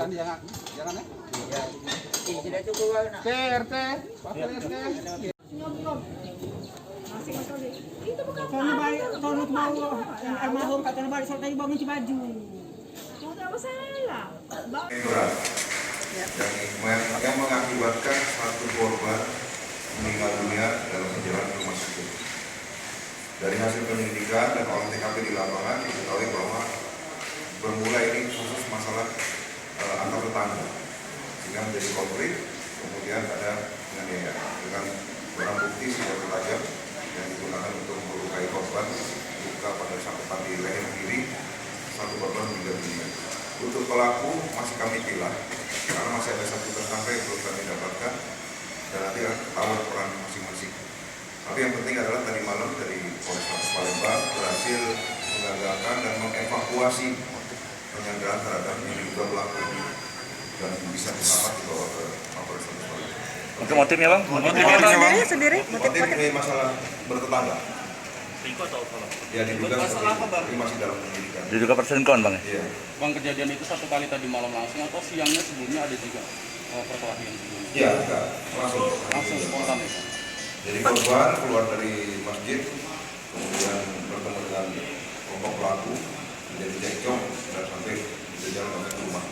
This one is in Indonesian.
jangan ya. Tidak cukup nak. RT, wakil RT. Itu bukan tolong mau almarhum katanya balik soal tadi bangun baju. Mau apa salah? Yang mengakibatkan satu korban meninggal dunia dalam perjalanan ke rumah sakit. Dari hasil penyelidikan dan olah TKP di lapangan diketahui bahwa bermula ini khusus masalah antar tetangga, sehingga menjadi konflik. Kemudian ada penganiayaan dengan barang bukti senjata tajam yang digunakan untuk melukai korban, luka pada sabetan di leher kiri, satu korban meninggal dunia. Untuk pelaku masih kami pilah karena masih ada satu tersangka yang belum kami dapatkan dan nanti tahu peran masing-masing. Tapi yang penting adalah tadi malam dari Polrestabes Palembang berhasil menggagalkan dan mengevakuasi penyanderaan terhadap yang diduga pelaku dan bisa ditangkap dibawa ke Polrestabes Palembang. Untuk motifnya bang? Motifnya sendiri? Motif ini masalah bertetangga. Ya diduga ini masih dalam penyelidikan. Diduga perselingkuhan bang? Iya. Bang, kejadian itu satu kali tadi malam langsung atau siangnya sebelumnya ada juga perkelahian sebelumnya? Iya, enggak. Langsung Spontan ya? Jadi korban keluar dari masjid, kemudian bertemu dengan kelompok pelaku, menjadi cekcok dan sampai berjalan ke rumah.